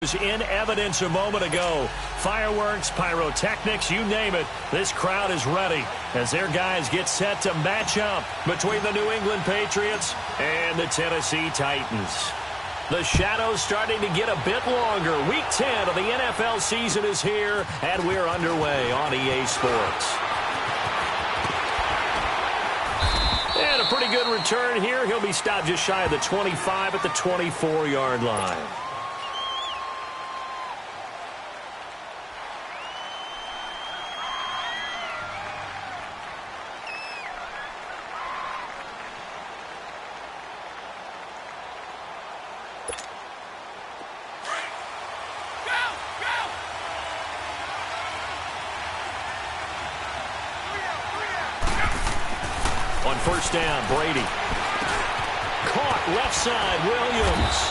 In evidence a moment ago. Fireworks, pyrotechnics, you name it. This crowd is ready as their guys get set to match up between the New England Patriots and the Tennessee Titans. The shadow's starting to get a bit longer. Week 10 of the NFL season is here, and we're underway on EA Sports. And a pretty good return here. He'll be stopped just shy of the 25 at the 24-yard line. On first down, Brady. Caught left side, Williams.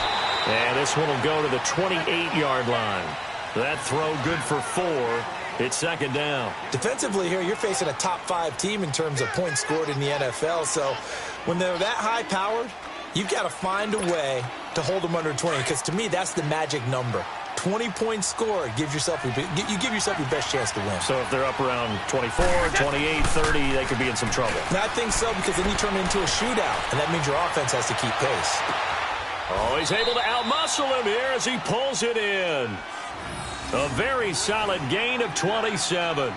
And this one will go to the 28-yard line. That throw good for 4. It's second down. Defensively here, you're facing a top 5 team in terms of points scored in the NFL. So when they're that high-powered, you've got to find a way to hold them under 20. Because to me, that's the magic number. 20 points scored, you give yourself your best chance to win. So if they're up around 24, 28, 30, they could be in some trouble. And I think so, because then you turn it into a shootout, and that means your offense has to keep pace. Oh, he's able to outmuscle him here as he pulls it in. A very solid gain of 27.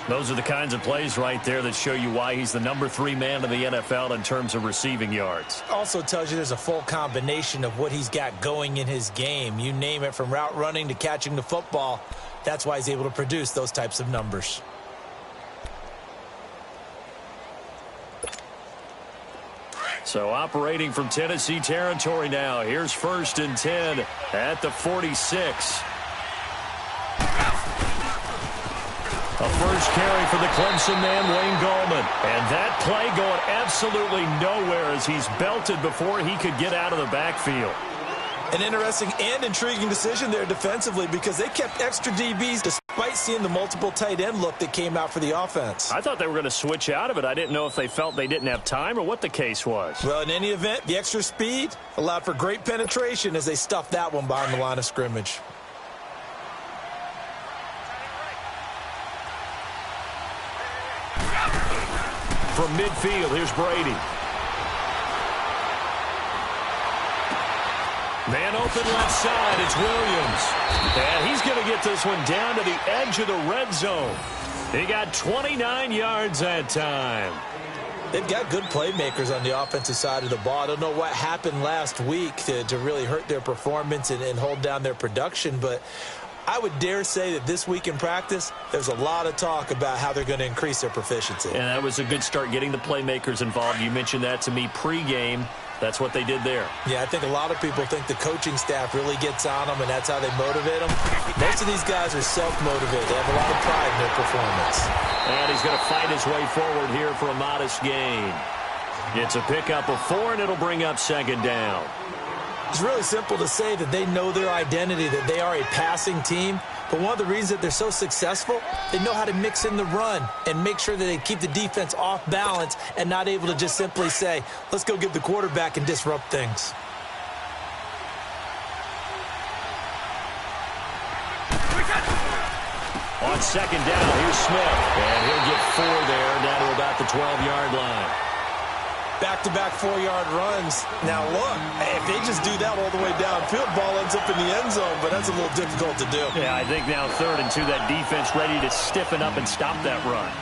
Those are the kinds of plays right there that show you why he's the number 3 man in the NFL in terms of receiving yards. Also tells you there's a full combination of what he's got going in his game. You name it, from route running to catching the football. That's why he's able to produce those types of numbers. So operating from Tennessee territory now. Here's first and 10 at the 46. A first carry for the Clemson man, Wayne Gallman. And that play going absolutely nowhere as he's belted before he could get out of the backfield. An interesting and intriguing decision there defensively, because they kept extra DBs despite seeing the multiple tight end look that came out for the offense. I thought they were going to switch out of it. I didn't know if they felt they didn't have time or what the case was. Well, in any event, the extra speed allowed for great penetration as they stuffed that one behind the line of scrimmage. From midfield, here's Brady. Man open left side, it's Williams. And he's going to get this one down to the edge of the red zone. He got 29 yards that time. They've got good playmakers on the offensive side of the ball. I don't know what happened last week to really hurt their performance and hold down their production, but I would dare say that this week in practice, there's a lot of talk about how they're going to increase their proficiency. And that was a good start, getting the playmakers involved. You mentioned that to me pregame. That's what they did there. Yeah, I think a lot of people think the coaching staff really gets on them, and that's how they motivate them. Most of these guys are self-motivated. They have a lot of pride in their performance. And he's going to fight his way forward here for a modest gain. It's a pickup of 4, and it'll bring up second down. It's really simple to say that they know their identity, that they are a passing team. But one of the reasons that they're so successful, they know how to mix in the run and make sure that they keep the defense off balance and not able to just simply say, let's go get the quarterback and disrupt things. On second down, here's Smith. And he'll get 4 there, down to about the 12-yard line. Back-to-back 4-yard runs. Now, look, if they just do that all the way downfield, ball ends up in the end zone, but that's a little difficult to do. Yeah, I think now 3rd and 2, that defense ready to stiffen up and stop that run.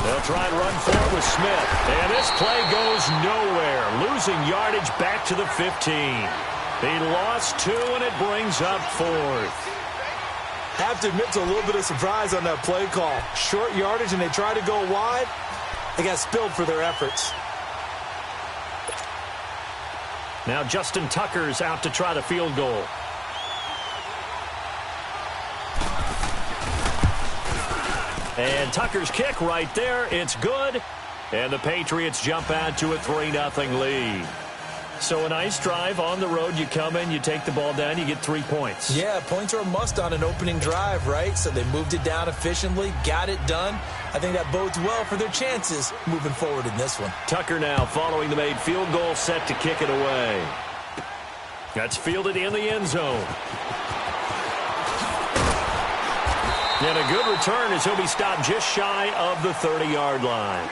They'll try and run forward with Smith. And this play goes nowhere. Losing yardage back to the 15. He lost 2, and it brings up 4th. Have to admit to a little bit of surprise on that play call. Short yardage, and they try to go wide. They got spilled for their efforts. Now Justin Tucker's out to try the field goal. And Tucker's kick right there. It's good. And the Patriots jump out to a 3-0 lead. So a nice drive on the road. You come in, you take the ball down, you get 3 points. Yeah, points are a must on an opening drive, right? So they moved it down efficiently, got it done. I think that bodes well for their chances moving forward in this one. Tucker now following the made field goal, set to kick it away. That's fielded in the end zone. And a good return as he'll be stopped just shy of the 30-yard line.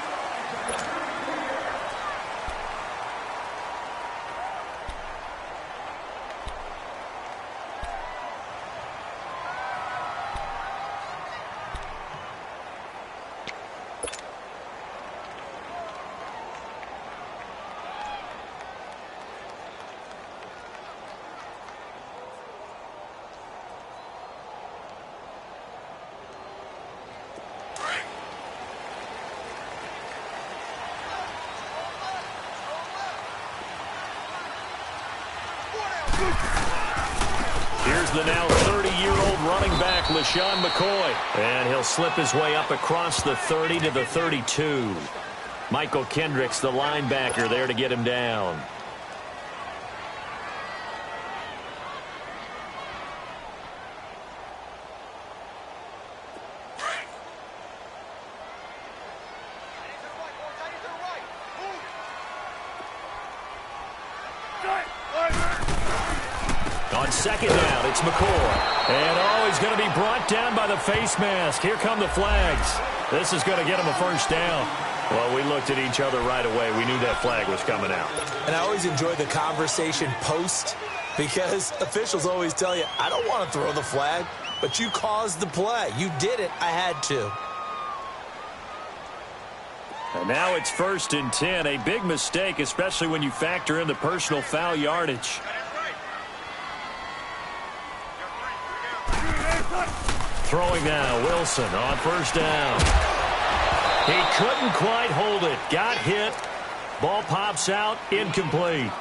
Here's the now 30-year-old running back, LaShawn McCoy. And he'll slip his way up across the 30 to the 32. Michael Kendricks, the linebacker, there to get him down. On second down, it's McCoy. And, he's going to be brought down by the face mask. Here come the flags. This is going to get him a first down. Well, we looked at each other right away. We knew that flag was coming out. And I always enjoy the conversation post because officials always tell you, I don't want to throw the flag, but you caused the play. You did it. I had to. And now it's 1st and 10. A big mistake, especially when you factor in the personal foul yardage. Throwing now, Wilson on first down. He couldn't quite hold it. Got hit. Ball pops out, incomplete.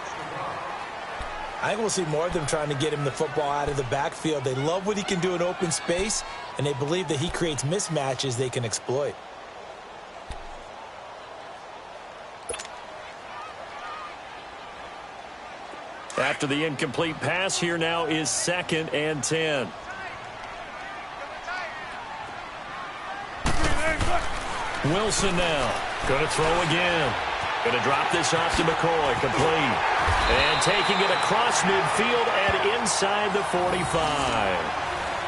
I think we'll see more of them trying to get him the football out of the backfield. They love what he can do in open space, and they believe that he creates mismatches they can exploit. After the incomplete pass, here now is 2nd and 10. Wilson now. Going to throw again. Going to drop this off to McCoy. Complete. And taking it across midfield and inside the 45.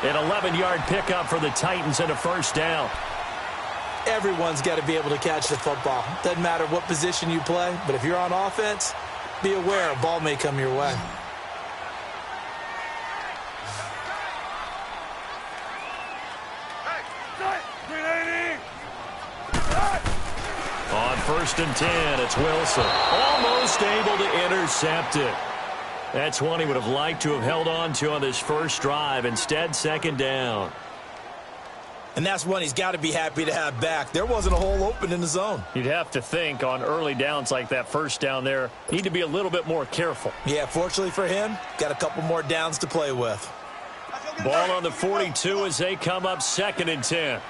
An 11-yard pickup for the Titans and a first down. Everyone's got to be able to catch the football. Doesn't matter what position you play, but if you're on offense, be aware a ball may come your way. On 1st and 10, it's Wilson. Almost able to intercept it. That's one he would have liked to have held on to on this first drive. Instead, 2nd down. And that's one he's got to be happy to have back. There wasn't a hole open in the zone. You'd have to think on early downs like that first down there, need to be a little bit more careful. Yeah, fortunately for him, got a couple more downs to play with. Ball on the 42 as they come up 2nd and 10.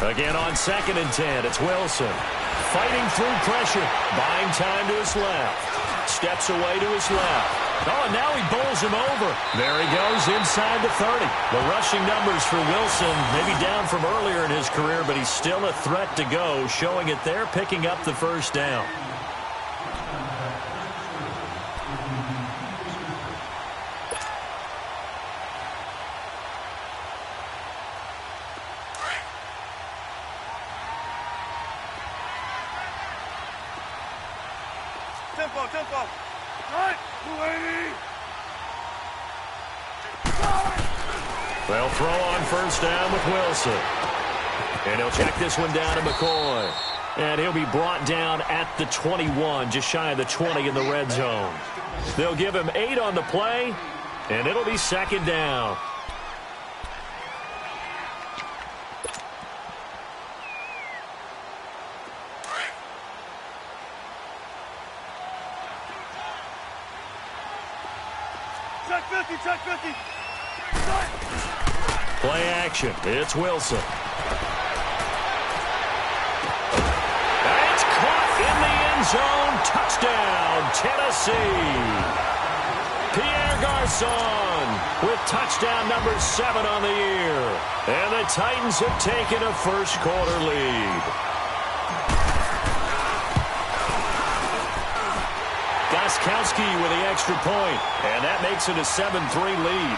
Again on 2nd and 10, it's Wilson. Fighting through pressure, buying time to his left. Steps away to his left. Oh, and now he bowls him over. There he goes inside the 30. The rushing numbers for Wilson, maybe down from earlier in his career, but he's still a threat to go, showing it there, picking up the first down. Tempo. They'll throw on first down with Wilson. And he'll check this one down to McCoy. And he'll be brought down at the 21, just shy of the 20 in the red zone. They'll give him 8 on the play, and it'll be 2nd down. Check 50. Play action. It's Wilson. It's caught in the end zone. Touchdown, Tennessee. Pierre Garçon with touchdown number 7 on the year. And the Titans have taken a first-quarter lead. Gostkowski with the extra point, and that makes it a 7-3 lead.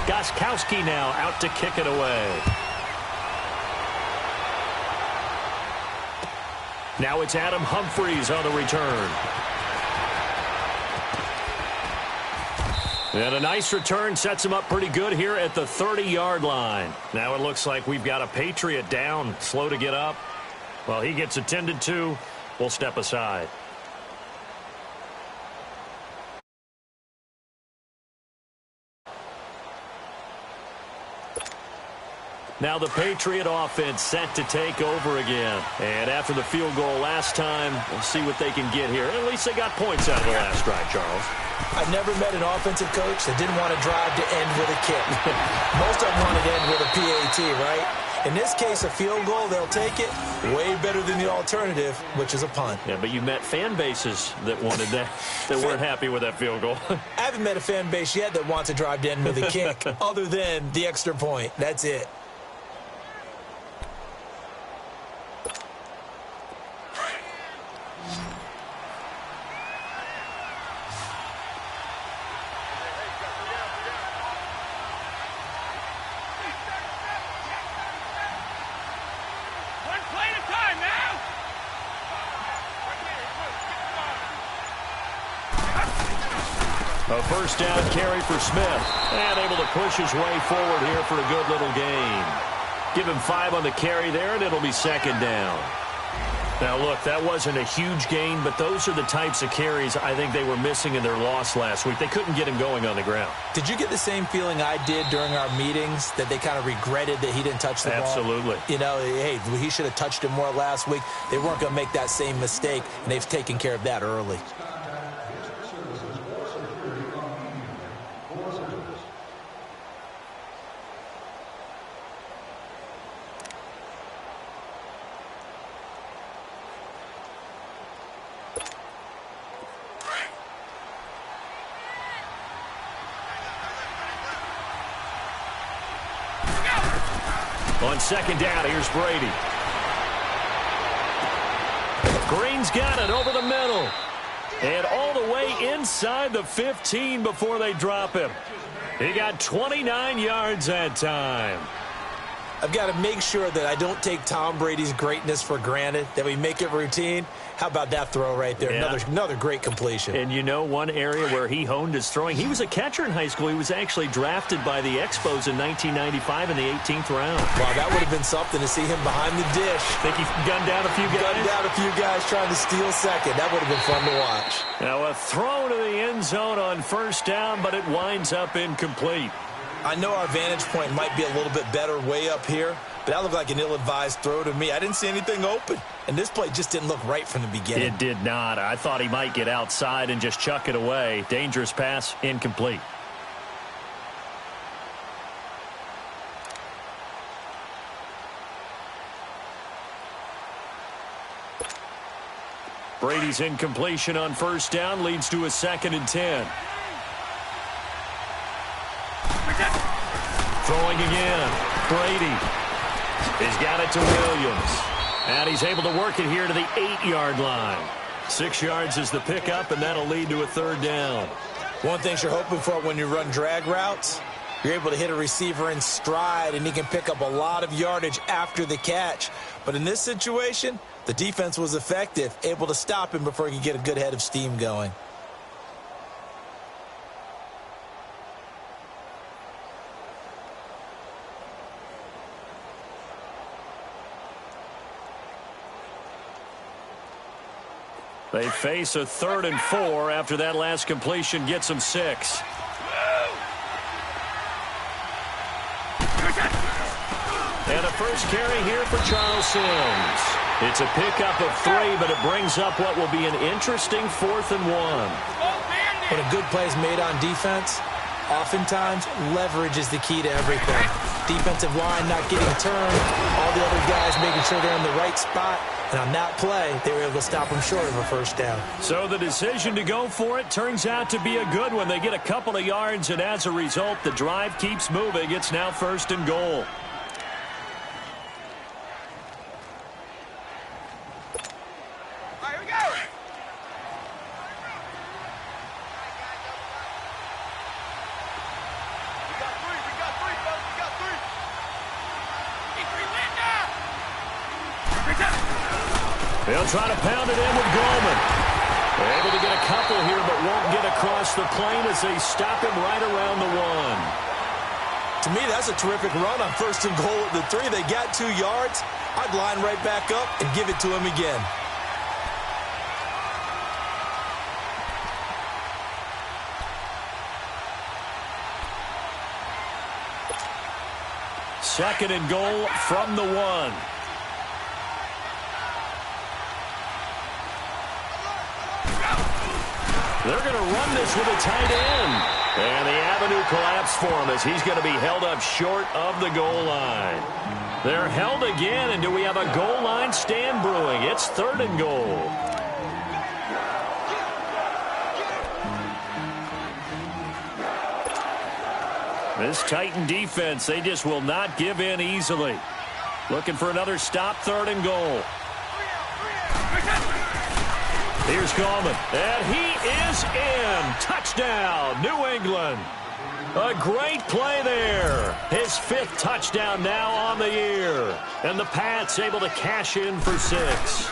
Gostkowski now out to kick it away. Now it's Adam Humphries on the return. And a nice return sets him up pretty good here at the 30-yard line. Now it looks like we've got a Patriot down, slow to get up. Well, he gets attended to. We'll step aside. Now the Patriot offense set to take over again. And after the field goal last time, we'll see what they can get here. At least they got points out of the last drive, Charles. I've never met an offensive coach that didn't want to drive to end with a kick. Most of them want to end with a PAT, right? In this case, a field goal, they'll take it. Way better than the alternative, which is a punt. Yeah, but you met fan bases that wanted that, that weren't happy with that field goal. I haven't met a fan base yet that wants to drive to end with a kick, other than the extra point. That's it. A first down carry for Smith. And able to push his way forward here for a good little gain. Give him 5 on the carry there, and it'll be second down. Now, look, that wasn't a huge gain, but those are the types of carries I think they were missing in their loss last week. They couldn't get him going on the ground. Did you get the same feeling I did during our meetings, that they kind of regretted that he didn't touch the ball? Absolutely. You know, hey, he should have touched it more last week. They weren't going to make that same mistake, and they've taken care of that early. On second down, here's Brady. Green's got it over the middle. And all the way inside the 15 before they drop him. He got 29 yards that time. I've got to make sure that I don't take Tom Brady's greatness for granted, that we make it routine. How about that throw right there? Yeah. Another great completion. And you know one area where he honed his throwing? He was a catcher in high school. He was actually drafted by the Expos in 1995 in the 18th round. Wow, that would have been something to see him behind the dish. Think he gunned down a few guys? Gunned down a few guys trying to steal second. That would have been fun to watch. Now a throw to the end zone on first down, but it winds up incomplete. I know our vantage point might be a little bit better way up here, but that looked like an ill-advised throw to me. I didn't see anything open, and this play just didn't look right from the beginning. It did not. I thought he might get outside and just chuck it away. Dangerous pass, incomplete. Brady's incompletion on first down leads to a 2nd and 10. Throwing again. Brady. He's got it to Williams. And he's able to work it here to the 8-yard line. 6 yards is the pickup, and that'll lead to a 3rd down. One thing you're hoping for when you run drag routes, you're able to hit a receiver in stride, and he can pick up a lot of yardage after the catch. But in this situation, the defense was effective, able to stop him before he could get a good head of steam going. They face a 3rd and 4 after that last completion gets them 6. And a first carry here for Charles Sims. It's a pickup of 3, but it brings up what will be an interesting 4th and 1. When a good play is made on defense, oftentimes leverage is the key to everything. Defensive line not getting turned, all the other guys making sure they're in the right spot. And on that play, they were able to stop them short of a first down. So the decision to go for it turns out to be a good one. They get a couple of yards, and as a result, the drive keeps moving. It's now 1st and goal. They'll try to pound it in with Goldman. They're able to get a couple here, but won't get across the plane as they stop him right around the 1. To me, that's a terrific run on 1st and goal at the 3. They got 2 yards. I'd line right back up and give it to him again. Second and goal from the 1. They're going to run this with a tight end. And the avenue collapsed for him as he's going to be held up short of the goal line. They're held again, and do we have a goal line stand brewing? It's 3rd and goal. This Titan defense, they just will not give in easily. Looking for another stop, 3rd and goal. Here's Gallman, and he is in. Touchdown, New England. A great play there. His 5th touchdown now on the year. And the Pats able to cash in for 6.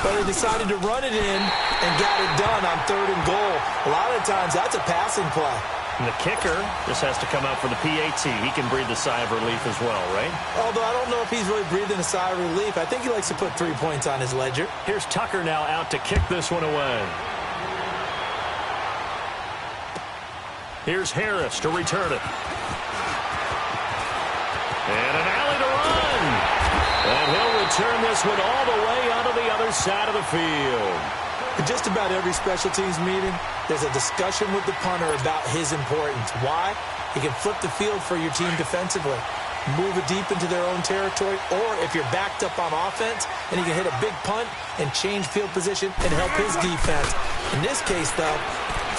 But they decided to run it in and got it done on 3rd and goal. A lot of times, that's a passing play. And the kicker just has to come out for the PAT. He can breathe a sigh of relief as well, right? Although I don't know if he's really breathing a sigh of relief. I think he likes to put 3 points on his ledger. Here's Tucker now out to kick this one away. Here's Harris to return it. And an alley to run. And he'll return this one all the way onto the other side of the field. In just about every special teams meeting, there's a discussion with the punter about his importance. Why? He can flip the field for your team defensively, move it deep into their own territory, or if you're backed up on offense, and he can hit a big punt and change field position and help his defense. In this case, though,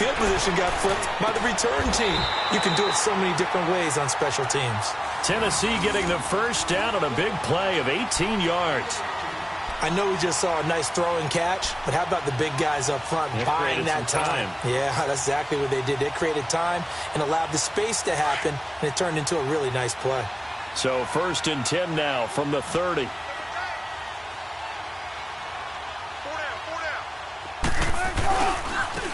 field position got flipped by the return team. You can do it so many different ways on special teams. Tennessee getting the first down on a big play of 18 yards. I know we just saw a nice throw and catch, but how about the big guys up front buying that time? Yeah, that's exactly what they did. They created time and allowed the space to happen, and it turned into a really nice play. So 1st and 10 now from the 30.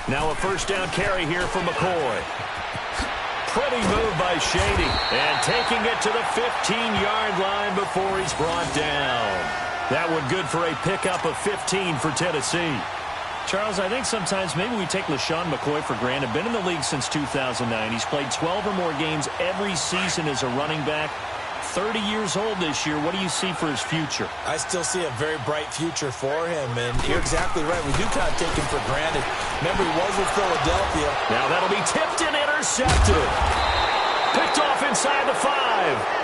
Now a first down carry here for McCoy. Pretty move by Shady. And taking it to the 15-yard line before he's brought down. That one good for a pickup of 15 for Tennessee. Charles, I think sometimes maybe we take LaShawn McCoy for granted. Been in the league since 2009. He's played 12 or more games every season as a running back. 30 years old this year. What do you see for his future? I still see a very bright future for him, and you're exactly right. We do kind of take him for granted. Remember, he was with Philadelphia. Now that'll be tipped and intercepted. Picked off inside the 5.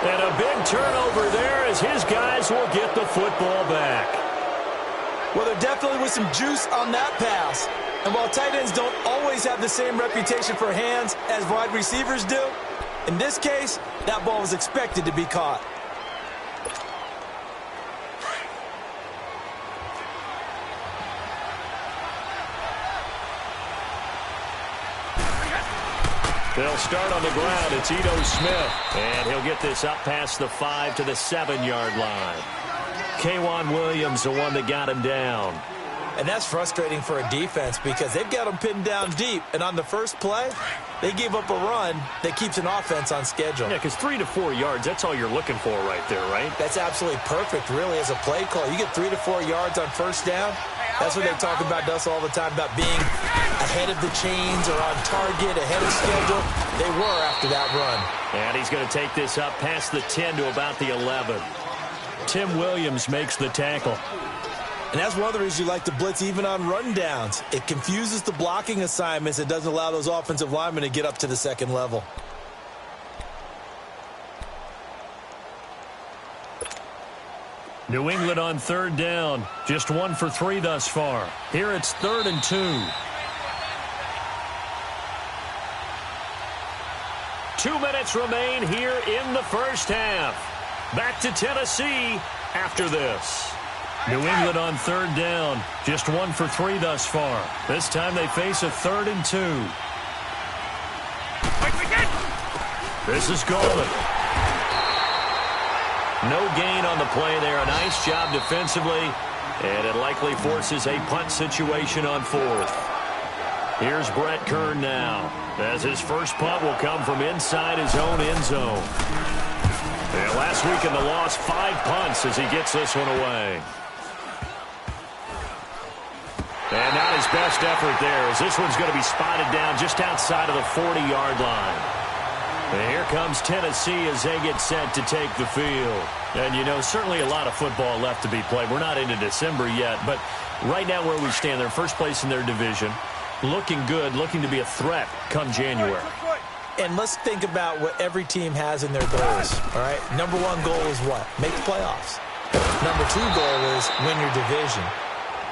And a big turnover there as his guys will get the football back. Well, there definitely was some juice on that pass. And while tight ends don't always have the same reputation for hands as wide receivers do, in this case, that ball was expected to be caught. They'll start on the ground. It's Ito Smith. And he'll get this up past the 5 to the 7-yard line. K'Wan Williams, the one that got him down. And that's frustrating for a defense because they've got them pinned down deep. And on the first play, they gave up a run that keeps an offense on schedule. Yeah, because 3 to 4 yards, that's all you're looking for right there, right? That's absolutely perfect, really, as a play call. You get 3 to 4 yards on first down. That's what they talk about to us all the time, about being ahead of the chains or on target, ahead of schedule. They were after that run. And he's going to take this up past the 10 to about the 11. Tim Williams makes the tackle. And that's one of the reasons you like to blitz even on rundowns. It confuses the blocking assignments. It doesn't allow those offensive linemen to get up to the second level. New England on third down. Just 1 for 3 thus far. Here it's 3rd and 2. 2 minutes remain here in the first half. Back to Tennessee after this. New England on third down. Just 1 for 3 thus far. This time they face a 3rd and 2. This is Golden. No gain on the play there. A nice job defensively. And it likely forces a punt situation on 4th. Here's Brett Kern now, as his first punt will come from inside his own end zone. And last week in the loss, 5 punts as he gets this one away. And not his best effort there, as this one's going to be spotted down just outside of the 40-yard line. And here comes Tennessee as they get set to take the field. And, you know, certainly a lot of football left to be played. We're not into December yet, but right now where we stand, they're first place in their division. Looking good, looking to be a threat come January. And let's think about what every team has in their goals, all right? Number 1 goal is what? Make the playoffs. Number 2 goal is win your division.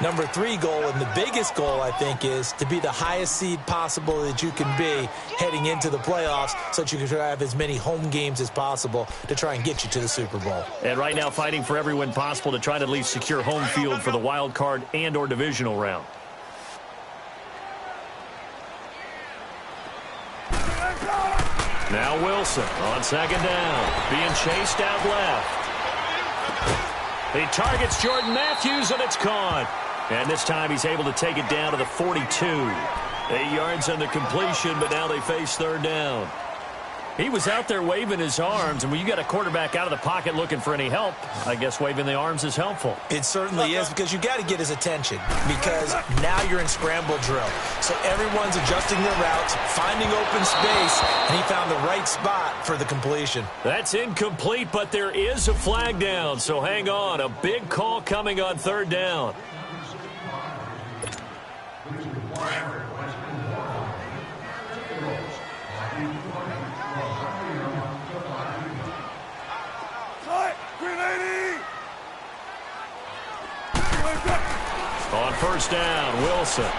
Number 3 goal, and the biggest goal, I think, is to be the highest seed possible that you can be heading into the playoffs so that you can try to have as many home games as possible to try and get you to the Super Bowl. And right now fighting for every win possible to try to at least secure home field for the wild card and or divisional round. Now Wilson on second down, being chased out left. He targets Jordan Matthews, and it's caught. And this time he's able to take it down to the 42. 8 yards on the completion, but now they face third down. He was out there waving his arms, and when you got a quarterback out of the pocket looking for any help, I guess waving the arms is helpful. It certainly is, because you got to get his attention, because now you're in scramble drill. So everyone's adjusting their routes, finding open space, and he found the right spot for the completion. That's incomplete, but there is a flag down, so hang on. A big call coming on third down. On first down, Wilson. And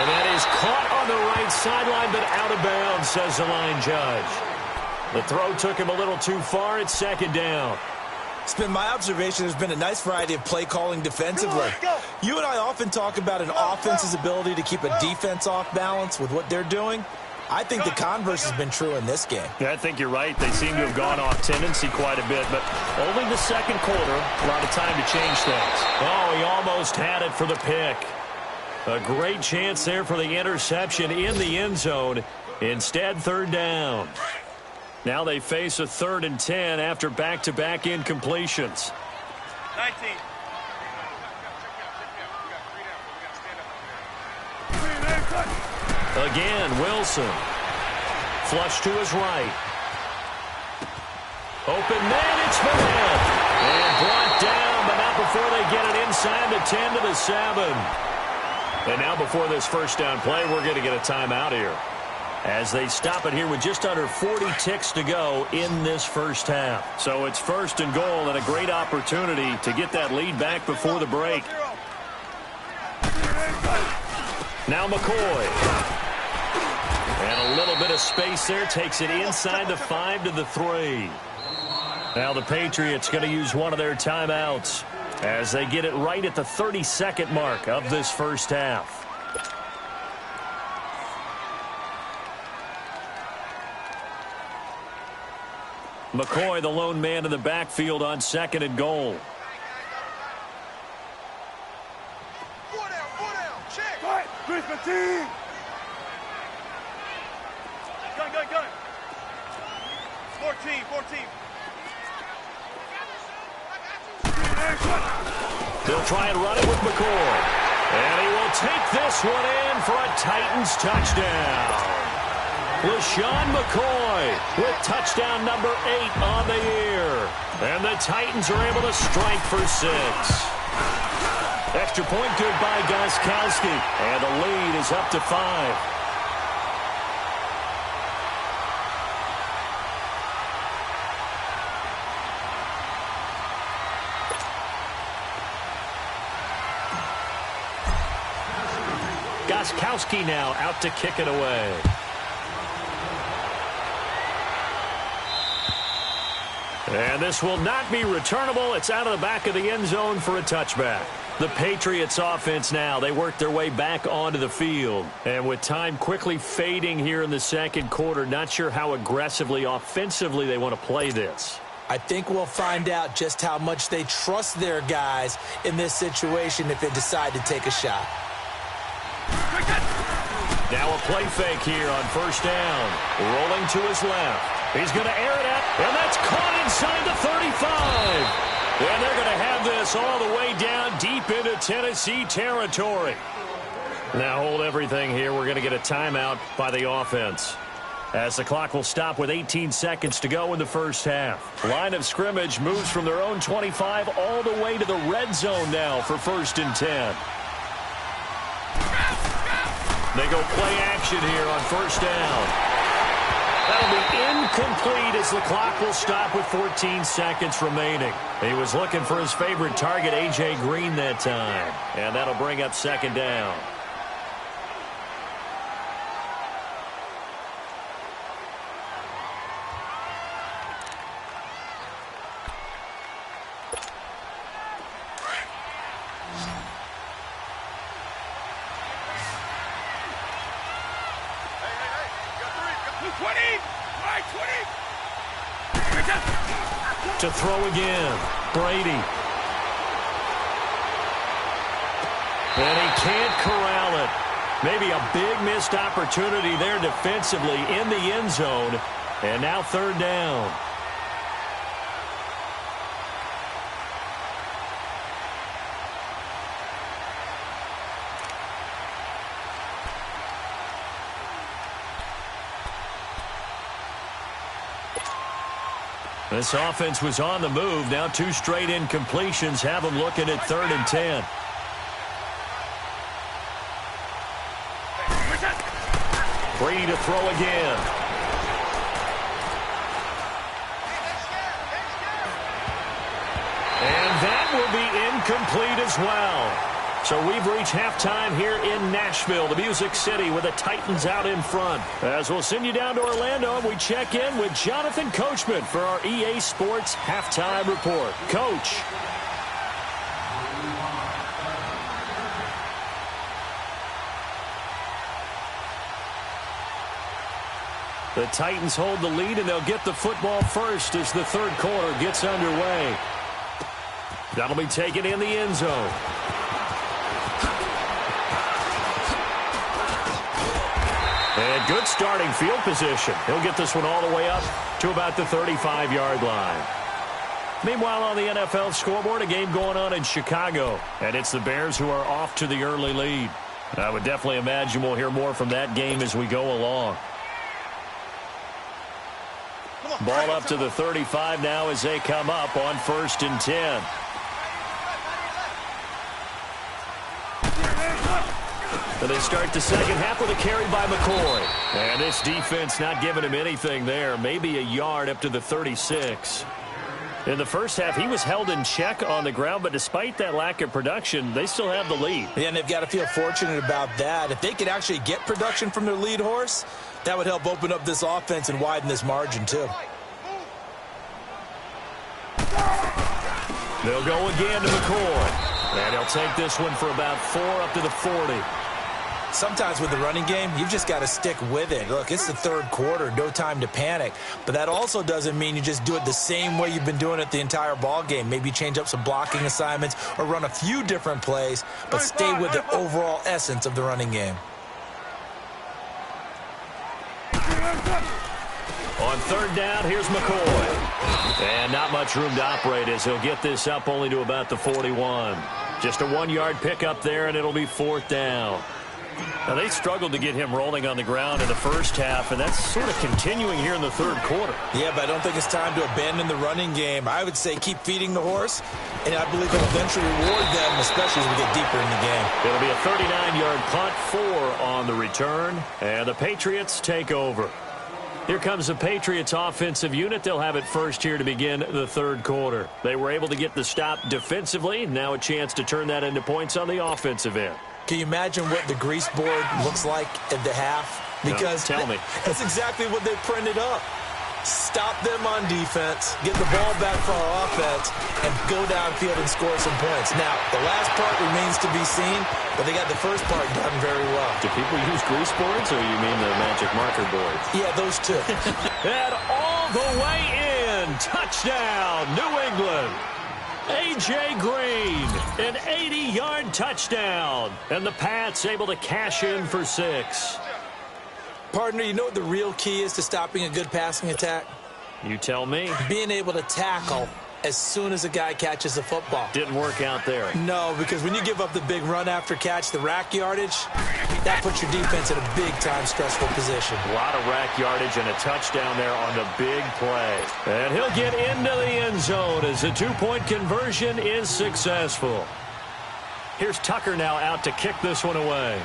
that is caught on the right sideline, but out of bounds, says the line judge. The throw took him a little too far. It's second down. It's been my observation there's been a nice variety of play calling defensively. You and I often talk about an offense's ability to keep a defense off balance with what they're doing. I think the converse has been true in this game. Yeah, I think you're right. They seem to have gone off tendency quite a bit, but only the second quarter. A lot of time to change things. Oh, he almost had it for the pick. A great chance there for the interception in the end zone. Instead, third down. Now they face a 3rd and 10 after back-to-back incompletions. 19. Again, Wilson. Flush to his right. Open man, it's Van. And brought down, but not before they get it inside the 10 to the 7. And now before this first down play, we're going to get a timeout here, as they stop it here with just under 40 ticks to go in this first half. So it's 1st and goal, and a great opportunity to get that lead back before the break. Now McCoy. And a little bit of space there, takes it inside the 5 to the 3. Now the Patriots going to use one of their timeouts as they get it right at the 32nd mark of this first half. McCoy, the lone man in the backfield on 2nd and goal. Gun. 14. They'll try and run it with McCoy. And he will take this one in for a Titans touchdown. LaShawn McCoy with touchdown number 8 on the year. And the Titans are able to strike for 6. Extra point good by Gostkowski. And the lead is up to 5. Gostkowski now out to kick it away. And this will not be returnable. It's out of the back of the end zone for a touchback. The Patriots offense now, they work their way back onto the field. And with time quickly fading here in the second quarter, not sure how aggressively, offensively they want to play this. I think we'll find out just how much they trust their guys in this situation if they decide to take a shot. Now a play fake here on first down. Rolling to his left. He's going to air it out, and that's caught inside the 35. And they're going to have this all the way down deep into Tennessee territory. Now hold everything here. We're going to get a timeout by the offense, as the clock will stop with 18 seconds to go in the first half. Line of scrimmage moves from their own 25 all the way to the red zone now for 1st and 10. They go play action here on first down. That'll be incomplete as the clock will stop with 14 seconds remaining. He was looking for his favorite target, A.J. Green, that time. And that'll bring up 2nd down. To throw again, Brady. And he can't corral it. Maybe a big missed opportunity there defensively in the end zone. And now 3rd down. This offense was on the move. Now 2 straight incompletions have them looking at 3rd and 10. Brady to throw again. And that will be incomplete as well. So we've reached halftime here in Nashville, the Music City, with the Titans out in front. As we'll send you down to Orlando, and we check in with Jonathan Coachman for our EA Sports Halftime Report. Coach. The Titans hold the lead, and they'll get the football first as the 3rd quarter gets underway. That'll be taken in the end zone. And good starting field position. He'll get this one all the way up to about the 35-yard line. Meanwhile, on the NFL scoreboard, a game going on in Chicago. And it's the Bears who are off to the early lead. I would definitely imagine we'll hear more from that game as we go along. Ball up to the 35 now as they come up on 1st and 10. So they start the second half with a carry by McCoy. And this defense not giving him anything there. Maybe a yard up to the 36. In the first half, he was held in check on the ground, but despite that lack of production, they still have the lead. Yeah, and they've got to feel fortunate about that. If they could actually get production from their lead horse, that would help open up this offense and widen this margin, too. They'll go again to McCoy. And he'll take this one for about 4 up to the 40. Sometimes with the running game, you've just got to stick with it. Look, it's the 3rd quarter, no time to panic. But that also doesn't mean you just do it the same way you've been doing it the entire ball game. Maybe change up some blocking assignments or run a few different plays, but stay with the overall essence of the running game. On 3rd down, here's McCoy. And not much room to operate as he'll get this up only to about the 41. Just a 1-yard pickup there, and it'll be 4th down. Now, they struggled to get him rolling on the ground in the first half, and that's sort of continuing here in the third quarter. Yeah, but I don't think it's time to abandon the running game. I would say keep feeding the horse, and I believe it'll eventually reward them, especially as we get deeper in the game. It'll be a 39-yard punt, 4 on the return, and the Patriots take over. Here comes the Patriots offensive unit. They'll have it first here to begin the third quarter. They were able to get the stop defensively. Now a chance to turn that into points on the offensive end. Can you imagine what the grease board looks like at the half? Because no, tell me. That's exactly what they printed up. Stop them on defense, get the ball back for our offense, and go downfield and score some points. Now, the last part remains to be seen, but they got the first part done very well. Do people use grease boards, or you mean the magic marker boards? Yeah, those two. And all the way in. Touchdown, New England. A.J. Green, an 80-yard touchdown. And the Pats able to cash in for 6. Partner, you know what the real key is to stopping a good passing attack? You tell me. Being able to tackle as soon as a guy catches the football. Didn't work out there. No, because when you give up the big run after catch, the rack yardage, that puts your defense in a big-time stressful position. A lot of rack yardage and a touchdown there on the big play. And he'll get into the end zone as the 2-point conversion is successful. Here's Tucker now out to kick this one away.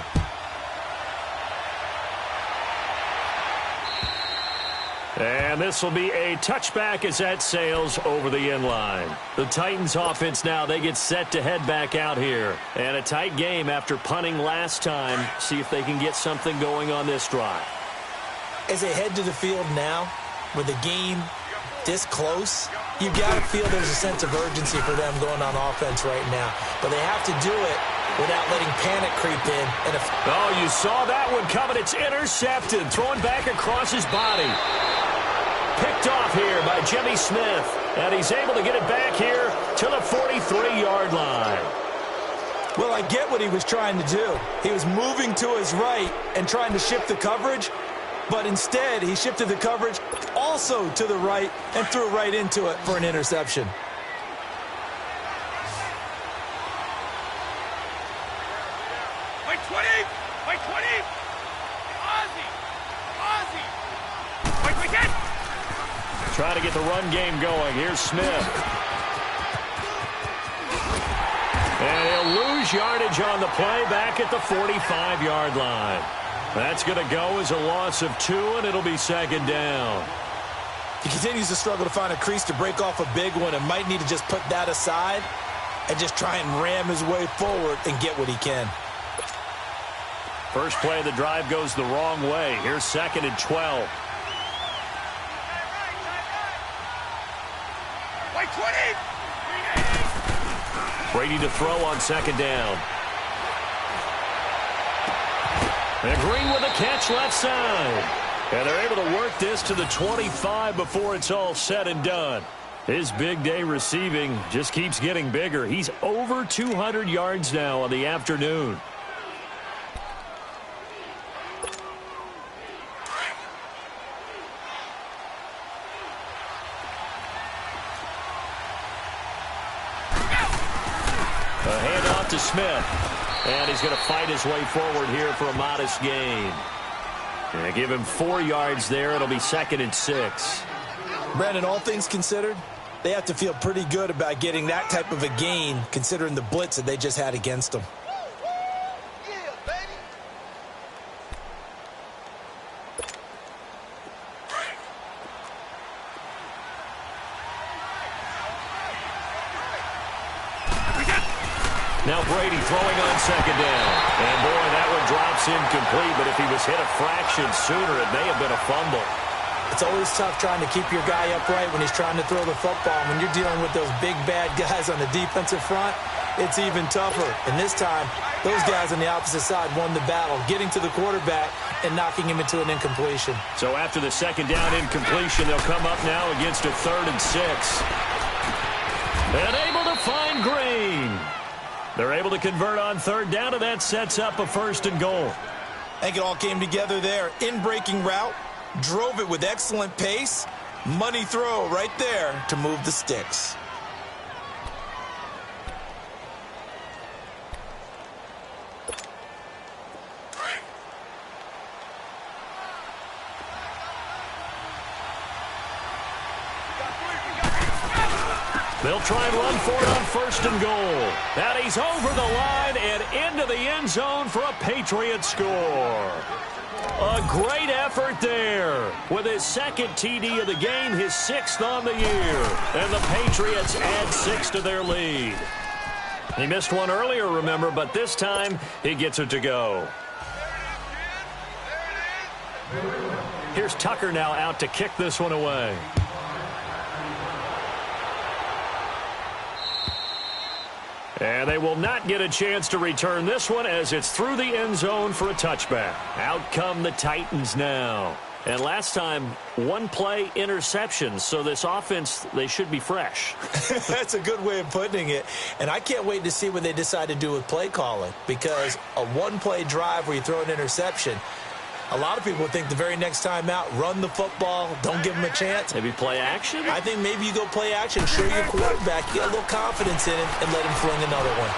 And this will be a touchback as that sails over the end line. The Titans offense now, they get set to head back out here. And a tight game after punting last time. See if they can get something going on this drive. As they head to the field now, with the game this close, you got to feel there's a sense of urgency for them going on offense right now. But they have to do it without letting panic creep in. Oh, you saw that one coming. It's intercepted. Thrown back across his body. Picked off here by Jimmy Smith. And he's able to get it back here to the 43-yard line. Well, I get what he was trying to do. He was moving to his right and trying to shift the coverage. But instead, he shifted the coverage also to the right and threw right into it for an interception. Wait 20! Wait 20! Ozzy! Ozzy! Wait, 10! Trying to get the run game going. Here's Smith. And he'll lose yardage on the play back at the 45-yard line. That's going to go as a loss of 2, and it'll be second down. He continues to struggle to find a crease to break off a big one and might need to just put that aside and just try and ram his way forward and get what he can. First play of the drive goes the wrong way. Here's 2nd and 12. Wait 20! Brady to throw on 2nd down. And Green with a catch left side. And they're able to work this to the 25 before it's all said and done. His big day receiving just keeps getting bigger. He's over 200 yards now on the afternoon. A handoff to Smith. And he's going to fight his way forward here for a modest gain. And give him 4 yards there. It'll be 2nd and 6. Brandon, all things considered, they have to feel pretty good about getting that type of a gain considering the blitz that they just had against them. Now Brady throwing on 2nd down. And boy, that one drops incomplete, but if he was hit a fraction sooner, it may have been a fumble. It's always tough trying to keep your guy upright when he's trying to throw the football. When you're dealing with those big, bad guys on the defensive front, it's even tougher. And this time, those guys on the opposite side won the battle, getting to the quarterback and knocking him into an incompletion. So after the 2nd down incompletion, they'll come up now against a 3rd and 6. And able to find Green. They're able to convert on 3rd down, and that sets up a 1st and goal. I think it all came together there. In-breaking route, drove it with excellent pace. Money throw right there to move the sticks. They'll try and run for it on 1st and goal. And he's over the line and into the end zone for a Patriots score. A great effort there. With his 2nd TD of the game, his 6th on the year. And the Patriots add 6 to their lead. He missed one earlier, remember, but this time he gets it to go. Here's Tucker now out to kick this one away. And they will not get a chance to return this one as it's through the end zone for a touchback. Out come the Titans now. And last time, 1 play interception, so this offense, they should be fresh. That's a good way of putting it. And I can't wait to see what they decide to do with play calling, because a 1-play drive where you throw an interception, a lot of people think the very next time out, run the football, don't give them a chance. Maybe play action? I think maybe you go play action, show your quarterback, get a little confidence in him, and let him fling another one.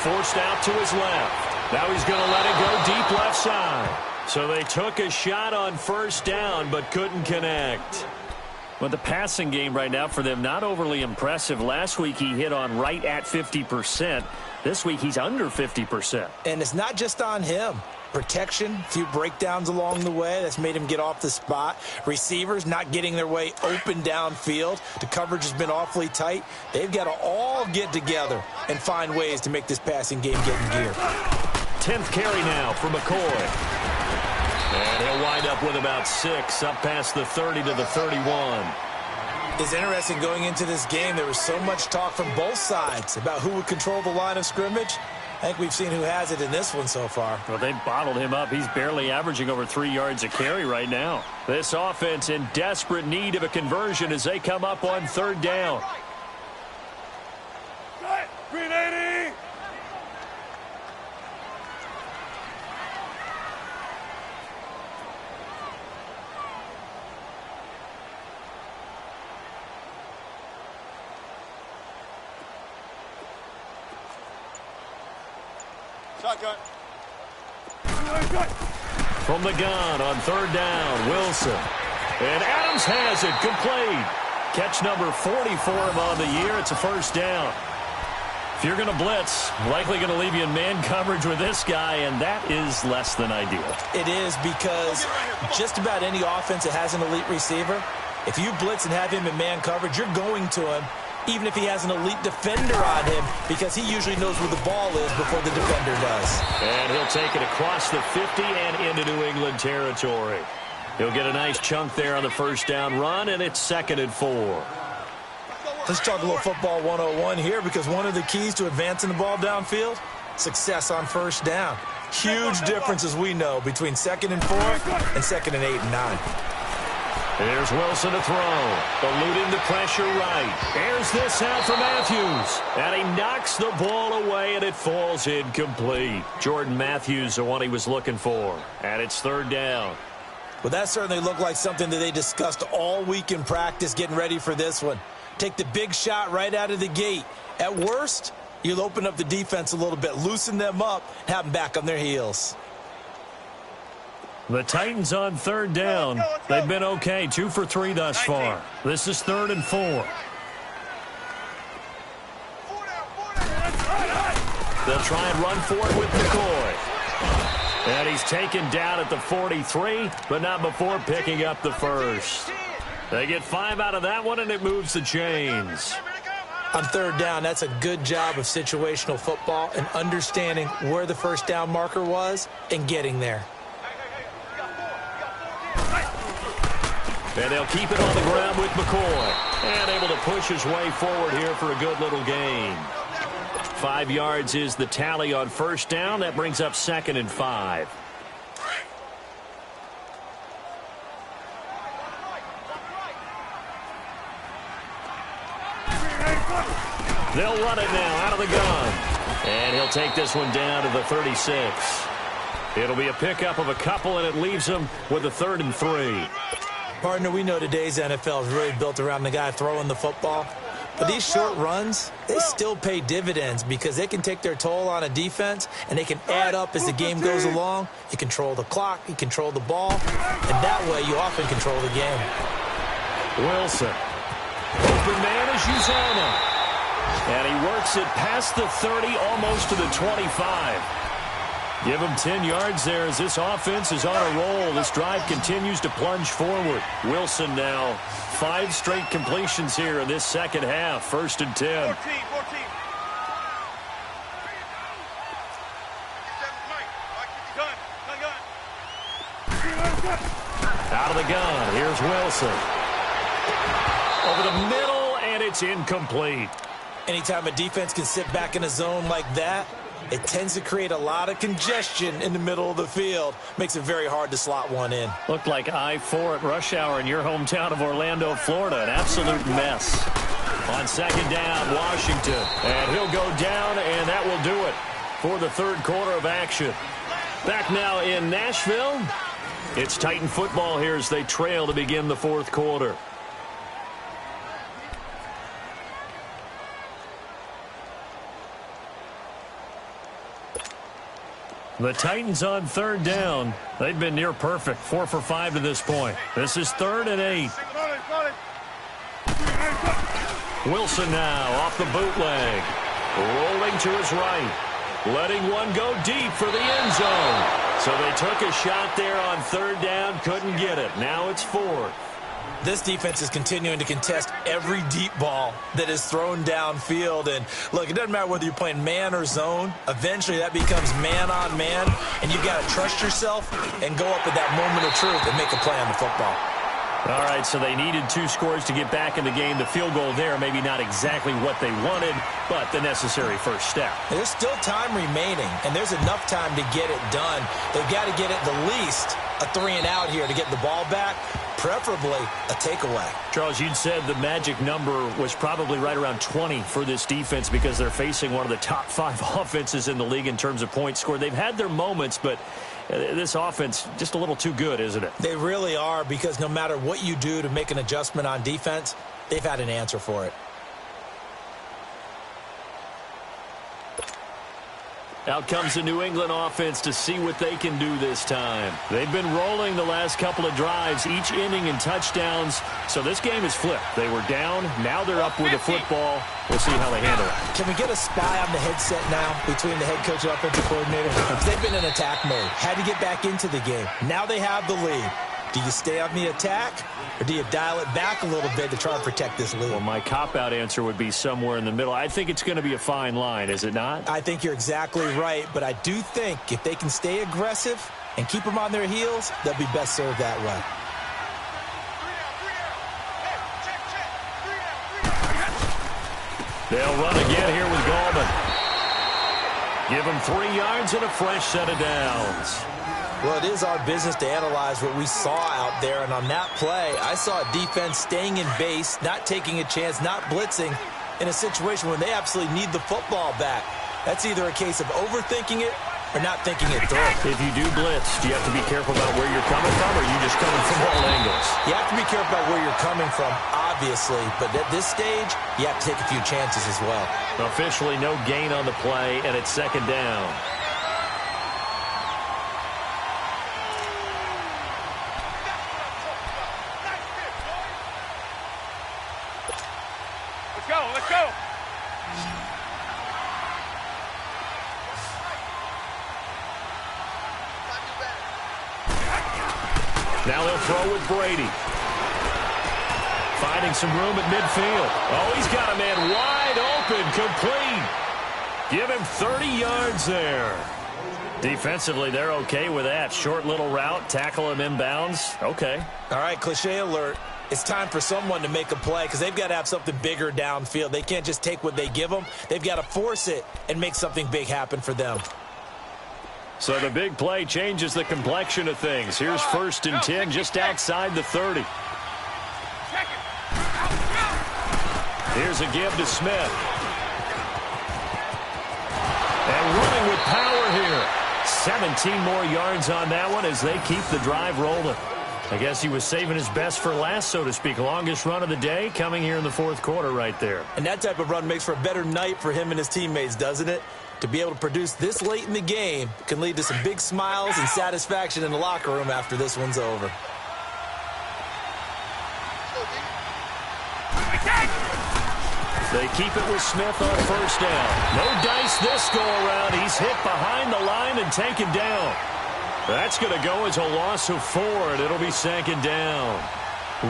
Forced out to his left. Now he's going to let it go deep left side. So they took a shot on 1st down, but couldn't connect. Well, the passing game right now for them, not overly impressive. Last week he hit on right at 50%. This week he's under 50%. And it's not just on him. Protection, a few breakdowns along the way. That's made him get off the spot. Receivers not getting their way open downfield. The coverage has been awfully tight. They've got to all get together and find ways to make this passing game get in gear. 10th carry now for McCoy. And he'll wind up with about 6, up past the 30 to the 31. It's interesting going into this game. There was so much talk from both sides about who would control the line of scrimmage. I think we've seen who has it in this one so far. Well, they bottled him up. He's barely averaging over 3 yards a carry right now. This offense in desperate need of a conversion as they come up on 3rd down. Green 80. Shotgun. From the gun on 3rd down, Wilson. And Adams has it, complete. Catch number 40 for him on the year. It's a 1st down. If you're going to blitz, likely going to leave you in man coverage with this guy, and that is less than ideal. It is, because just about any offense that has an elite receiver, if you blitz and have him in man coverage, you're going to him, even if he has an elite defender on him, because he usually knows where the ball is before the defender does. And he'll take it across the 50 and into New England territory. He'll get a nice chunk there on the 1st down run, and it's 2nd and 4. Let's talk a little football 101 here, because one of the keys to advancing the ball downfield, success on 1st down. Huge difference, as we know, between 2nd and 4 and 2nd and 8 and 9. Here's Wilson to throw. Eluding the pressure right. Airs this out for Matthews. And he knocks the ball away, and it falls incomplete. Jordan Matthews, the one he was looking for. And it's 3rd down. Well, that certainly looked like something that they discussed all week in practice, getting ready for this one. Take the big shot right out of the gate. At worst, you'll open up the defense a little bit, loosen them up, have them back on their heels. The Titans on 3rd down. They've been okay, 2 for 3 thus far. This is 3rd and 4. They'll try and run for it with McCoy. And he's taken down at the 43, but not before picking up the 1st. They get 5 out of that one, and it moves the chains. On 3rd down, that's a good job of situational football and understanding where the 1st down marker was and getting there. And they'll keep it on the ground with McCoy. And able to push his way forward here for a good little gain. 5 yards is the tally on 1st down. That brings up 2nd and 5. They'll run it now out of the gun. And he'll take this one down to the 36. It'll be a pickup of a couple, and it leaves him with a 3rd and 3. Partner, we know today's NFL is really built around the guy throwing the football. But these short runs, they still pay dividends because they can take their toll on a defense, and they can add up as the game goes along. You control the clock, you control the ball, and that way you often control the game. Wilson. open man is Uzoma. And he works it past the 30, almost to the 25. Give him 10 yards there as this offense is on a roll. This drive continues to plunge forward. Wilson now 5 straight completions here in this second half. 1st and 10. 14. Out of the gun, here's Wilson. Over the middle, and it's incomplete. Anytime a defense can sit back in a zone like that, it tends to create a lot of congestion in the middle of the field. Makes it very hard to slot one in. Looked like I-4 at rush hour in your hometown of Orlando, Florida. An absolute mess. On 2nd down, Washington. And he'll go down, and that will do it for the 3rd quarter of action. Back now in Nashville. It's Titan football here as they trail to begin the 4th quarter. The Titans on 3rd down. They've been near perfect, 4 for 5 to this point. This is 3rd and 8. Wilson now off the bootleg. Rolling to his right. Letting one go deep for the end zone. So they took a shot there on 3rd down, couldn't get it. Now it's 4th. This defense is continuing to contest every deep ball that is thrown downfield. And look, it doesn't matter whether you're playing man or zone. Eventually that becomes man on man. And you've got to trust yourself and go up at that moment of truth and make a play on the football. All right, so they needed 2 scores to get back in the game. The field goal there, maybe not exactly what they wanted, but the necessary first step. There's still time remaining, and there's enough time to get it done. They've got to get at the least a 3 and out here to get the ball back, preferably a takeaway. Charles, you'd said the magic number was probably right around 20 for this defense because they're facing one of the top 5 offenses in the league in terms of points scored. They've had their moments, but this offense just a little too good, isn't it? They really are, because no matter what you do to make an adjustment on defense, they've had an answer for it. Out comes the New England offense to see what they can do this time. They've been rolling the last couple of drives, each inning in touchdowns. So this game is flipped. They were down. Now they're up with the football. We'll see how they handle it. Can we get a spy on the headset now between the head coach and offensive coordinator? They've been in attack mode. Had to get back into the game. Now they have the lead. Do you stay on the attack, or do you dial it back a little bit to try and protect this lead? Well, my cop-out answer would be somewhere in the middle. I think it's going to be a fine line, is it not? I think you're exactly right, but I do think if they can stay aggressive and keep them on their heels, they'll be best served that way. They'll run again here with Gallman. Give them 3 yards and a fresh set of downs. Well, it is our business to analyze what we saw out there, and on that play, I saw a defense staying in base, not taking a chance, not blitzing in a situation where they absolutely need the football back. That's either a case of overthinking it or not thinking it through. If you do blitz, do you have to be careful about where you're coming from, or are you just coming from all angles? You have to be careful about where you're coming from, obviously, but at this stage, you have to take a few chances as well. Officially no gain on the play, and it's 2nd down. Let's go. Now they'll throw with Brady. Finding some room at midfield. Oh, he's got a man wide open, complete. Give him 30 yards there. Defensively, they're okay with that. Short little route, tackle him inbounds. Okay. All right, cliche alert. It's time for someone to make a play because they've got to have something bigger downfield. They can't just take what they give them. They've got to force it and make something big happen for them. So the big play changes the complexion of things. Here's 1st and 10 just outside the 30. Here's a give to Smith. And running with power here. 17 more yards on that one as they keep the drive rolling. I guess he was saving his best for last, so to speak. Longest run of the day coming here in the 4th quarter right there. And that type of run makes for a better night for him and his teammates, doesn't it? To be able to produce this late in the game can lead to some big smiles and satisfaction in the locker room after this one's over. They keep it with Smith on first down. No dice this go-around. He's hit behind the line and taken down. That's going to go as a loss of 4, and it'll be second down.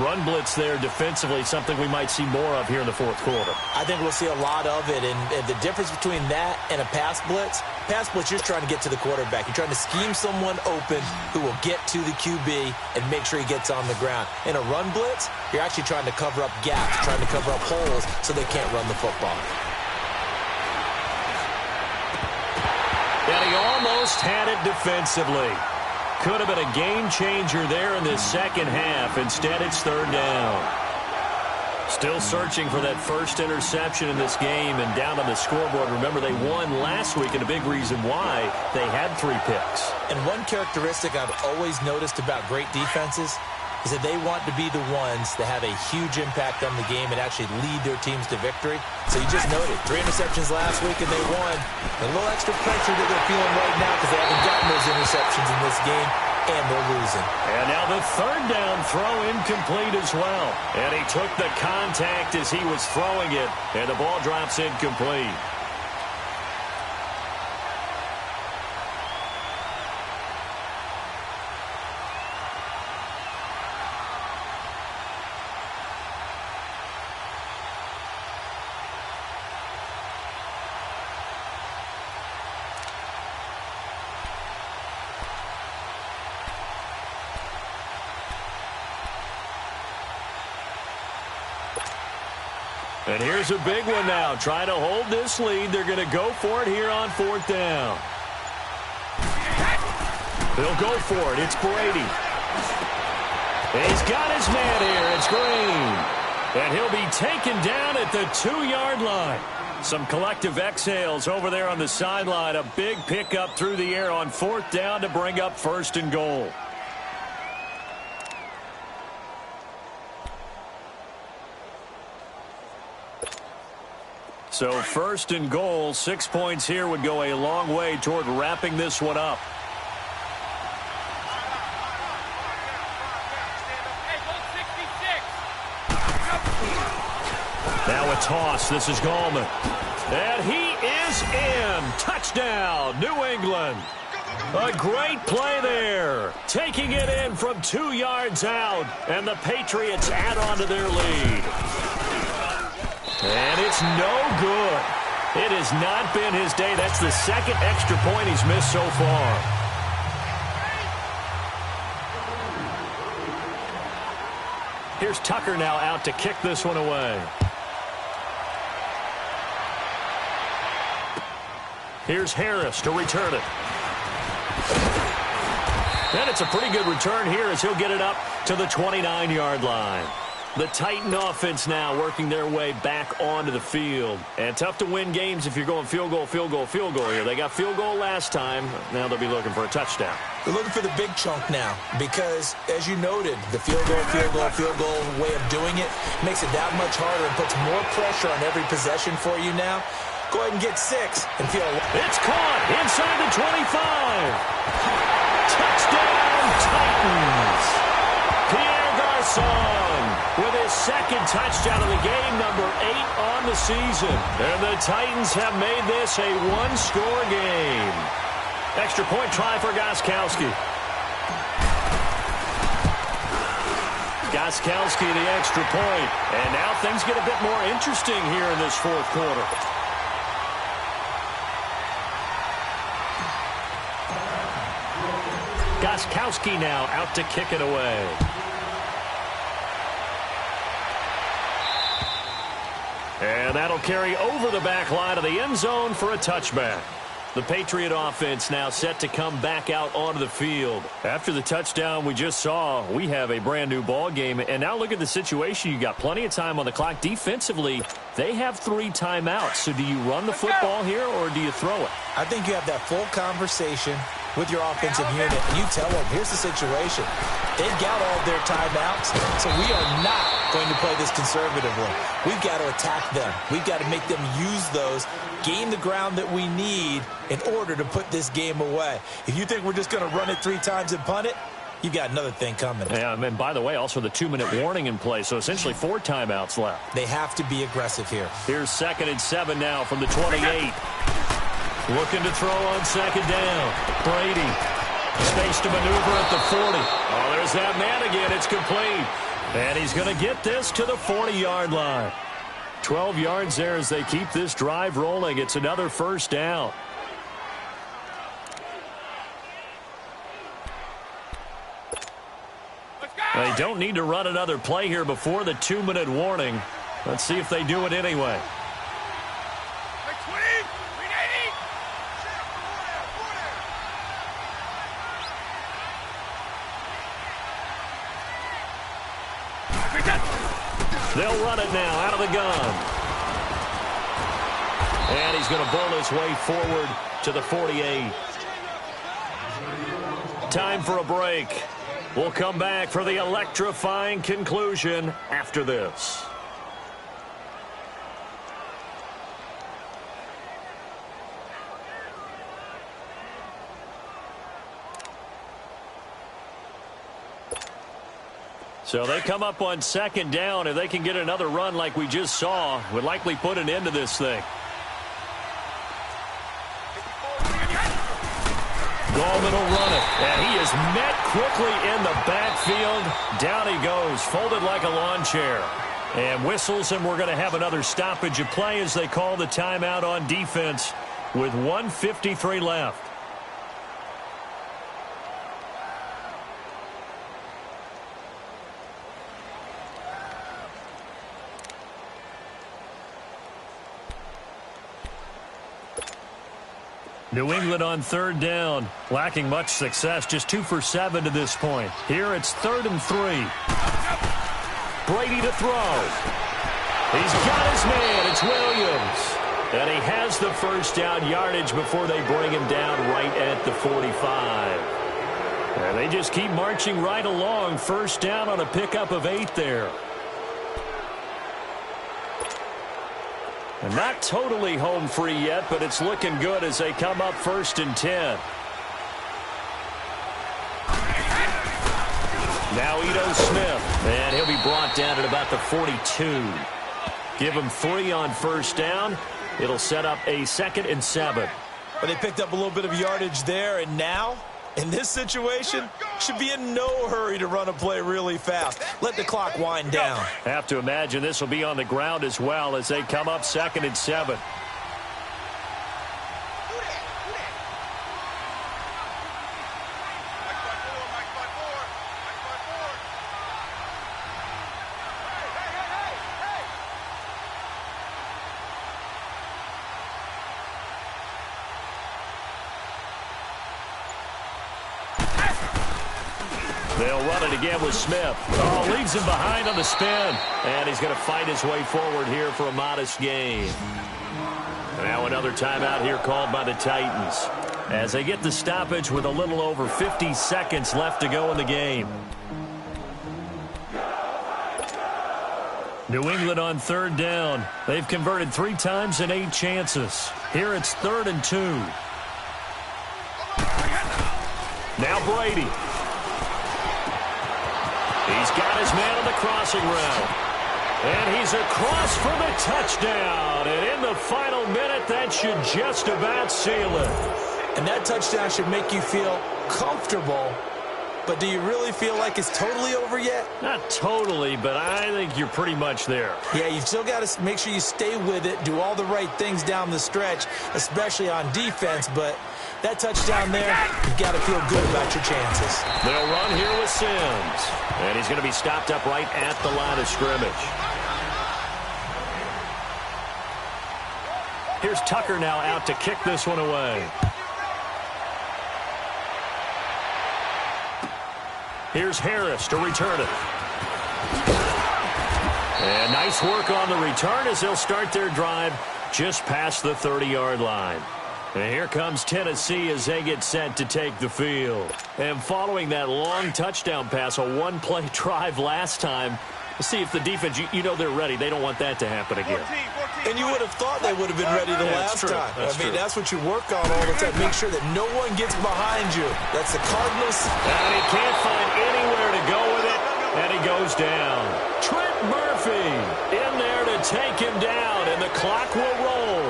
Run blitz there defensively, something we might see more of here in the fourth quarter. I think we'll see a lot of it, and the difference between that and a pass blitz, you're just trying to get to the quarterback. You're trying to scheme someone open who will get to the QB and make sure he gets on the ground. In a run blitz, you're actually trying to cover up gaps, trying to cover up holes so they can't run the football. And he almost had it defensively. Could have been a game changer there in this second half. Instead, it's third down. Still searching for that first interception in this game and down on the scoreboard. Remember, they won last week, and a big reason why they had 3 picks. And one characteristic I've always noticed about great defenses is that they want to be the ones that have a huge impact on the game and actually lead their teams to victory. So you just noted 3 interceptions last week and they won. A little extra pressure that they're feeling right now because they haven't gotten those interceptions in this game, and they're losing. And now the third down throw incomplete as well. And he took the contact as he was throwing it, and the ball drops incomplete. And here's a big one now. Trying to hold this lead. They're going to go for it here on fourth down. They'll go for it. It's Brady. He's got his man here. It's Green. And he'll be taken down at the 2-yard line. Some collective exhales over there on the sideline. A big pickup through the air on fourth down to bring up first and goal. So first and goal, 6 points here would go a long way toward wrapping this one up. Now a toss. This is Gallman. And he is in. Touchdown, New England. A great play there. Taking it in from 2 yards out. And the Patriots add on to their lead. And it's no good. It has not been his day. That's the second extra point he's missed so far. Here's Tucker now out to kick this one away. Here's Harris to return it. And it's a pretty good return here as he'll get it up to the 29-yard line. The Titan offense now working their way back onto the field. And tough to win games if you're going field goal here. They got field goal last time. Now they'll be looking for a touchdown. They're looking for the big chunk now because, as you noted, the field goal way of doing it makes it that much harder and puts more pressure on every possession for you now. Go ahead and get 6 and feel... It's caught inside the 25. Touchdown, Titans. Pierre Garçon with his second touchdown of the game, number 8 on the season. And the Titans have made this a one-score game. Extra point try for Gostkowski. Gostkowski the extra point. And now things get a bit more interesting here in this fourth quarter. Gostkowski now out to kick it away. And that'll carry over the back line of the end zone for a touchback. The Patriot offense now set to come back out onto the field. After the touchdown we just saw, we have a brand new ball game. And now look at the situation. You got plenty of time on the clock. Defensively, they have 3 timeouts. So do you run the football here or do you throw it? I think you have that full conversation with your offensive unit, and you tell them, here's the situation. They've got all their timeouts, so we are not going to play this conservatively. We've got to attack them. We've got to make them use those, gain the ground that we need in order to put this game away. If you think we're just going to run it 3 times and punt it, you got another thing coming. Yeah, and by the way, also the 2-minute warning in play, so essentially 4 timeouts left. They have to be aggressive here. Here's 2nd and 7 now from the 28. Looking to throw on 2nd down. Brady. Space to maneuver at the 40. Oh, there's that man again. It's complete. And he's going to get this to the 40-yard line. 12 yards there as they keep this drive rolling. It's another 1st down. They don't need to run another play here before the 2-minute warning. Let's see if they do it anyway. They'll run it now out of the gun. And he's going to bull his way forward to the 48. Time for a break. We'll come back for the electrifying conclusion after this. So they come up on 2nd down. If they can get another run like we just saw, would likely put an end to this thing. Gallman will run it, and he is met quickly in the backfield. Down he goes, folded like a lawn chair. And whistles, and we're going to have another stoppage of play as they call the timeout on defense with 1:53 left. New England on 3rd down, lacking much success, just 2 for 7 to this point. Here it's 3rd and 3. Brady to throw. He's got his man. It's Williams. And he has the 1st down yardage before they bring him down right at the 45. And they just keep marching right along. 1st down on a pickup of 8 there. And not totally home free yet, but it's looking good as they come up 1st and 10. Now Ito Smith, and he'll be brought down at about the 42. Give him 3 on 1st down. It'll set up a 2nd and 7. But they picked up a little bit of yardage there, and now, in this situation, should be in no hurry to run a play really fast. Let the clock wind down. Have to imagine this will be on the ground as well as they come up 2nd and 7. They'll run it again with Smith. Oh, leaves him behind on the spin. And he's going to fight his way forward here for a modest gain. Now another timeout here called by the Titans as they get the stoppage with a little over 50 seconds left to go in the game. New England on 3rd down. They've converted 3 times in 8 chances. Here it's 3rd and 2. Now Brady. He's got his man on the crossing route. And he's across for the touchdown. And in the final minute, that should just about seal it. And that touchdown should make you feel comfortable. But do you really feel like it's totally over yet? Not totally, but I think you're pretty much there. Yeah, you've still got to make sure you stay with it, do all the right things down the stretch, especially on defense. But that touchdown there, you've got to feel good about your chances. They'll run here with Sims. And he's going to be stopped up right at the line of scrimmage. Here's Tucker now out to kick this one away. Here's Harris to return it. And nice work on the return as they'll start their drive just past the 30-yard line. And here comes Tennessee as they get set to take the field. And following that long touchdown pass, a one-play drive last time, let's see if the defense, you know they're ready. They don't want that to happen again. 14. And you would have thought they would have been ready the last time. That's what you work on all the time. Make sure that no one gets behind you. That's the Cardinals. And he can't find anywhere to go with it, and he goes down. Trent Murphy in there to take him down, and the clock will roll.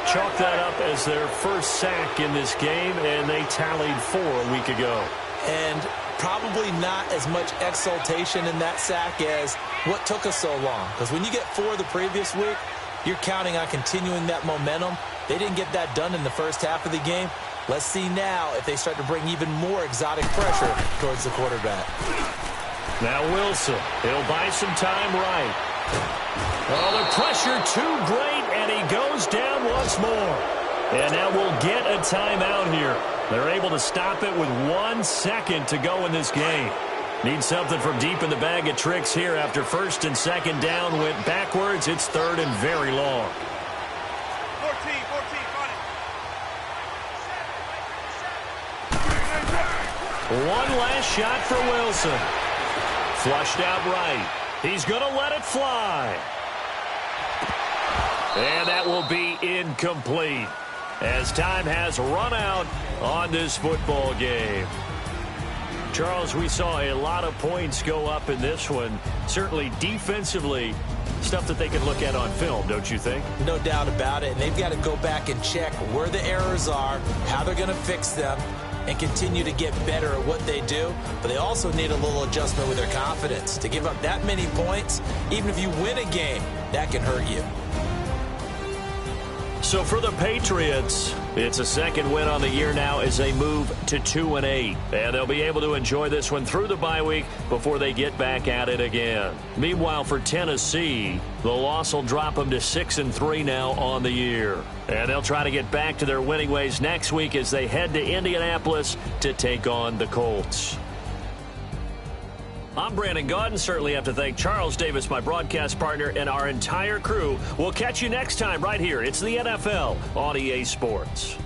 Chalk that up as their first sack in this game, and they tallied 4 a week ago. And probably not as much exultation in that sack as what took us so long. Because when you get 4 the previous week, you're counting on continuing that momentum. They didn't get that done in the first half of the game. Let's see now if they start to bring even more exotic pressure towards the quarterback. Now Wilson, he'll buy some time right. Oh, the pressure too great, and he goes down once more. And now we'll get a timeout here. They're able to stop it with 1 second to go in this game. Need something from deep in the bag of tricks here after first and second down went backwards. It's third and very long. 14, run it. One last shot for Wilson. Flushed out right. He's going to let it fly. And that will be incomplete, as time has run out on this football game. Charles, we saw a lot of points go up in this one. Certainly defensively, stuff that they can look at on film, don't you think? No doubt about it. And they've got to go back and check where the errors are, how they're going to fix them, and continue to get better at what they do. But they also need a little adjustment with their confidence. To give up that many points, even if you win a game, that can hurt you. So for the Patriots, it's a second win on the year now as they move to 2-8. And they'll be able to enjoy this one through the bye week before they get back at it again. Meanwhile, for Tennessee, the loss will drop them to 6-3 now on the year. And they'll try to get back to their winning ways next week as they head to Indianapolis to take on the Colts. I'm Brandon Gaudin. Certainly have to thank Charles Davis, my broadcast partner, and our entire crew. We'll catch you next time right here. It's the NFL on EA Sports.